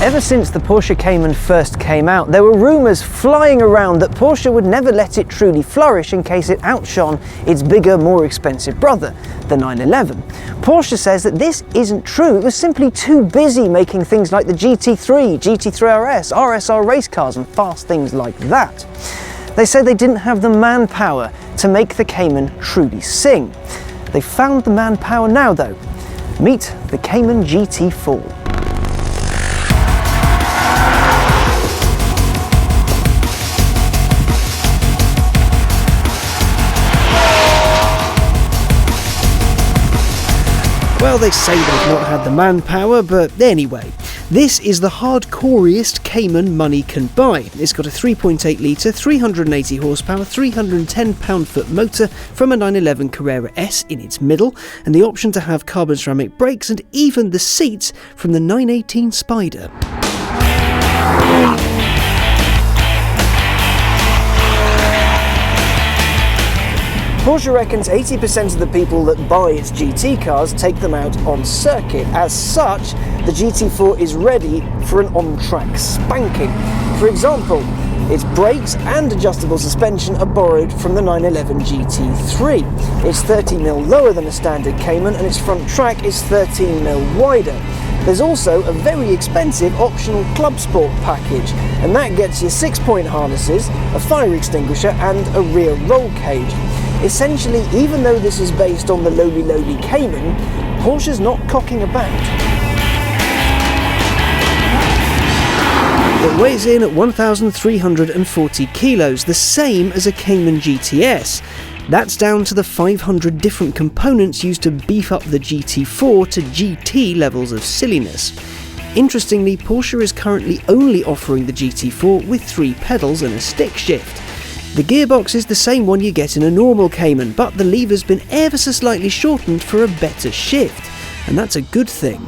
Ever since the Porsche Cayman first came out, there were rumours flying around that Porsche would never let it truly flourish in case it outshone its bigger, more expensive brother, the 911. Porsche says that this isn't true. It was simply too busy making things like the GT3, GT3 RS, RSR race cars and fast things like that. They said they didn't have the manpower to make the Cayman truly sing. They found the manpower now though. Meet the Cayman GT4. Well, they say they've not had the manpower, but anyway. This is the hardcoreiest Cayman money can buy. It's got a 3.8 litre, 380 horsepower, 310 pound-foot motor from a 911 Carrera S in its middle, and the option to have carbon ceramic brakes and even the seats from the 918 Spider. Porsche reckons 80% of the people that buy its GT cars take them out on circuit. As such, the GT4 is ready for an on-track spanking. For example, its brakes and adjustable suspension are borrowed from the 911 GT3. It's 30mm lower than a standard Cayman and its front track is 13mm wider. There's also a very expensive optional Club Sport package, and that gets you 6-point harnesses, a fire extinguisher and a rear roll cage. Essentially, even though this is based on the lowly Cayman, Porsche's not cocking about. It weighs in at 1,340 kilos, the same as a Cayman GTS. That's down to the 500 different components used to beef up the GT4 to GT levels of silliness. Interestingly, Porsche is currently only offering the GT4 with 3 pedals and a stick shift. The gearbox is the same one you get in a normal Cayman, but the lever's been ever so slightly shortened for a better shift, and that's a good thing.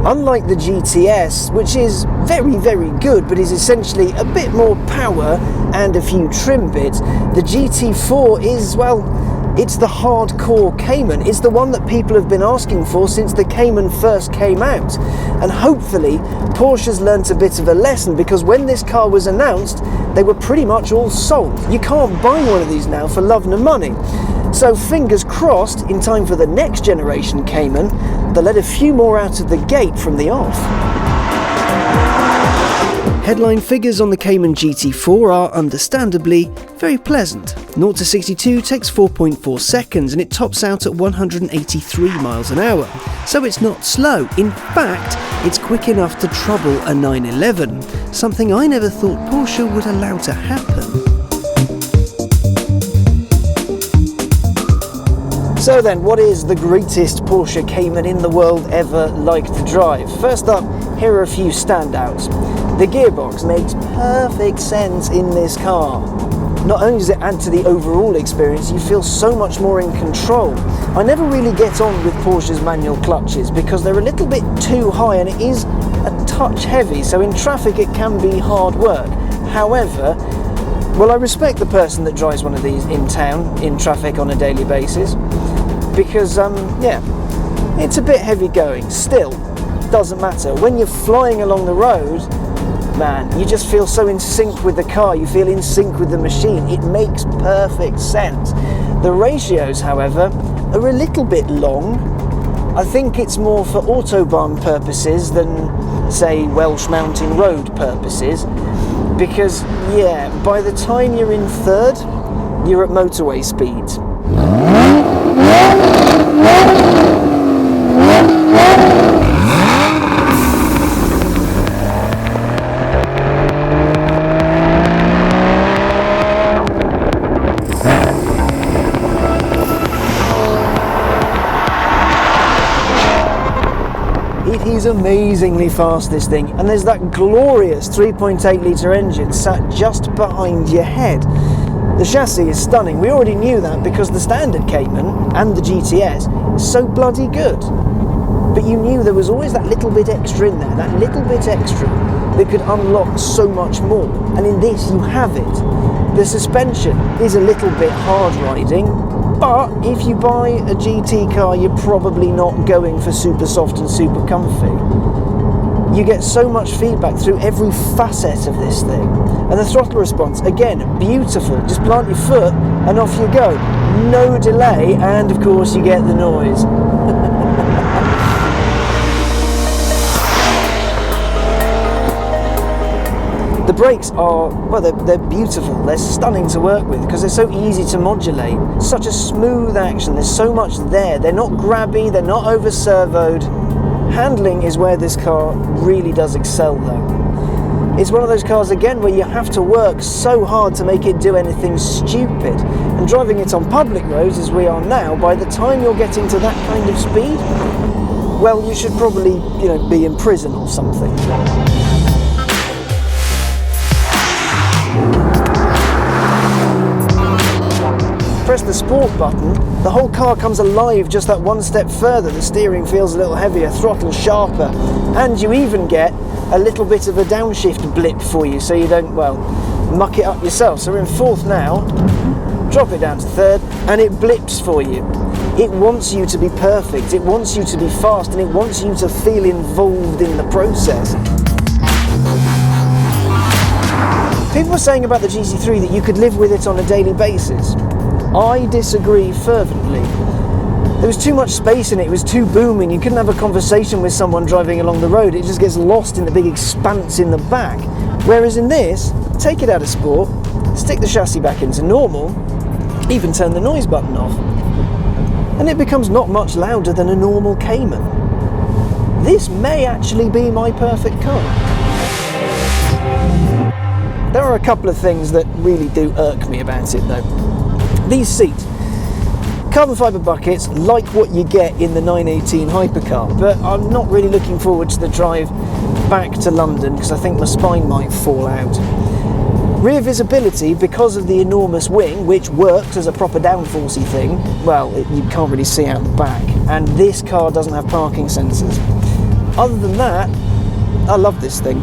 Unlike the GTS, which is very good but is essentially a bit more power and a few trim bits, the GT4 is, well, it's the hardcore Cayman. It's the one that people have been asking for since the Cayman first came out. And hopefully Porsche's learnt a bit of a lesson, because when this car was announced, they were pretty much all sold. You can't buy one of these now for love nor money. So fingers crossed, in time for the next generation Cayman, they'll let a few more out of the gate from the off. Headline figures on the Cayman GT4 are understandably very pleasant. 0 to 62 takes 4.4 seconds and it tops out at 183 miles an hour. So it's not slow. In fact, it's quick enough to trouble a 911, something I never thought Porsche would allow to happen. So then, what is the greatest Porsche Cayman in the world ever like to drive? First up, here are a few standouts. The gearbox makes perfect sense in this car. Not only does it add to the overall experience, you feel so much more in control. I never really get on with Porsche's manual clutches because they're a little bit too high and it is a touch heavy, so in traffic it can be hard work. However, well, I respect the person that drives one of these in town, in traffic on a daily basis, because, yeah, it's a bit heavy going. Still, doesn't matter. When you're flying along the road, man, you just feel so in sync with the car, you feel in sync with the machine. It makes perfect sense. The ratios, however, are a little bit long. I think it's more for Autobahn purposes than, say, Welsh Mountain Road purposes, because, yeah, by the time you're in third, you're at motorway speeds. It is amazingly fast, this thing, and there's that glorious 3.8 litre engine sat just behind your head. The chassis is stunning. We already knew that because the standard Cayman and the GTS is so bloody good. But you knew there was always that little bit extra in there, that little bit extra that could unlock so much more. And in this, you have it. The suspension is a little bit hard riding, But if you buy a GT car, you're probably not going for super soft and super comfy. You get so much feedback through every facet of this thing. And the throttle response, again, beautiful. Just plant your foot and off you go. No delay, and of course you get the noise. The brakes are, well, they're beautiful. They're stunning to work with because they're so easy to modulate. Such a smooth action. There's so much there. They're not grabby. They're not over-servoed. Handling is where this car really does excel, though. It's one of those cars, again, where you have to work so hard to make it do anything stupid. And driving it on public roads, as we are now, by the time you're getting to that kind of speed, well, you should probably, be in prison or something. Press the sport button, the whole car comes alive just that one step further. The steering feels a little heavier, throttle sharper, and you even get a little bit of a downshift blip for you so you don't, well, muck it up yourself. So we're in fourth now, drop it down to third, and it blips for you. It wants you to be perfect, it wants you to be fast, and it wants you to feel involved in the process. People were saying about the GT3 that you could live with it on a daily basis. I disagree fervently. There was too much space in it, it was too booming, you couldn't have a conversation with someone driving along the road, it just gets lost in the big expanse in the back. Whereas in this, take it out of sport, stick the chassis back into normal, even turn the noise button off, and it becomes not much louder than a normal Cayman. This may actually be my perfect car. There are a couple of things that really do irk me about it though. These seats, carbon fibre buckets, like what you get in the 918 hypercar, but I'm not really looking forward to the drive back to London because I think my spine might fall out. Rear visibility, because of the enormous wing, which works as a proper downforcey thing, well, you can't really see out the back, and this car doesn't have parking sensors. Other than that, I love this thing.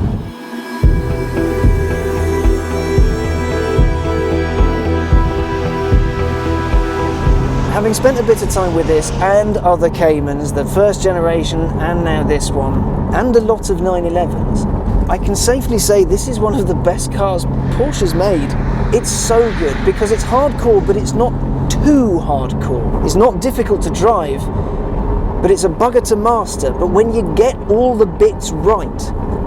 Having spent a bit of time with this and other Caymans, the first generation and now this one, and a lot of 911s, I can safely say this is one of the best cars Porsche's made. It's so good because it's hardcore, but it's not too hardcore. It's not difficult to drive, but it's a bugger to master. But when you get all the bits right,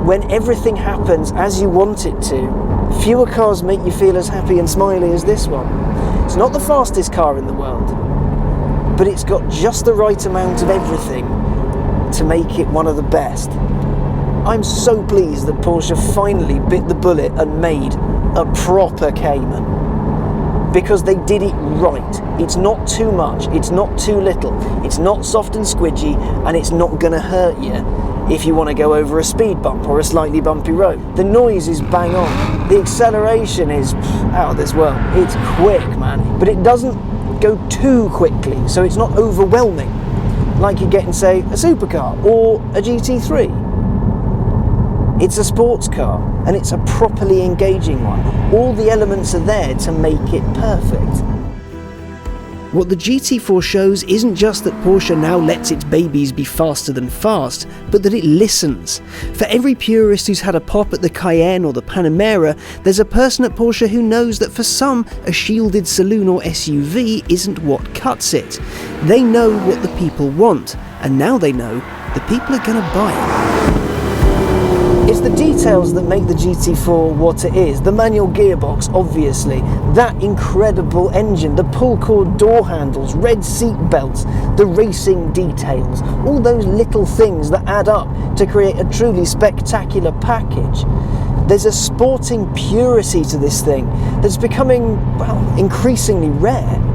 when everything happens as you want it to, fewer cars make you feel as happy and smiley as this one. It's not the fastest car in the world, but it's got just the right amount of everything to make it one of the best. I'm so pleased that Porsche finally bit the bullet and made a proper Cayman, because they did it right. It's not too much, it's not too little, it's not soft and squidgy, and it's not going to hurt you if you want to go over a speed bump or a slightly bumpy road. The noise is bang on, the acceleration is out of this world. It's quick, man, but it doesn't go too quickly, so it's not overwhelming like you get in, say, a supercar or a GT3. It's a sports car, and it's a properly engaging one. All the elements are there to make it perfect. What the GT4 shows isn't just that Porsche now lets its babies be faster than fast, but that it listens. For every purist who's had a pop at the Cayenne or the Panamera, there's a person at Porsche who knows that for some, a shielded saloon or SUV isn't what cuts it. They know what the people want, and now they know the people are going to buy it. It's the details that make the GT4 what it is. The manual gearbox, obviously, that incredible engine, the pull cord door handles, red seat belts, the racing details, all those little things that add up to create a truly spectacular package. There's a sporting purity to this thing that's becoming, well, increasingly rare.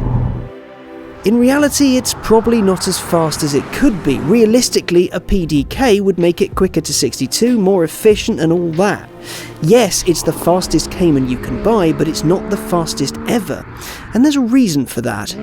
In reality, it's probably not as fast as it could be. Realistically, a PDK would make it quicker to 62, more efficient and all that. Yes, it's the fastest Cayman you can buy, but it's not the fastest ever. And there's a reason for that.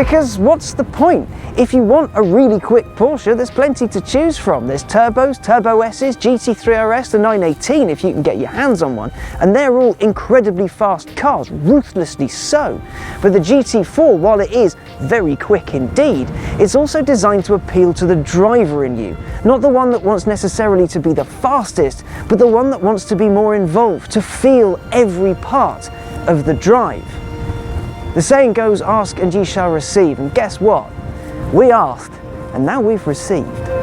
Because what's the point? If you want a really quick Porsche, there's plenty to choose from. There's turbos, Turbo S's, GT3 RS, the 918 if you can get your hands on one, and they're all incredibly fast cars, ruthlessly so. But the GT4, while it is very quick indeed, it's also designed to appeal to the driver in you. Not the one that wants necessarily to be the fastest, but the one that wants to be more involved, to feel every part of the drive. The saying goes, ask and ye shall receive, and guess what? We asked, and now we've received.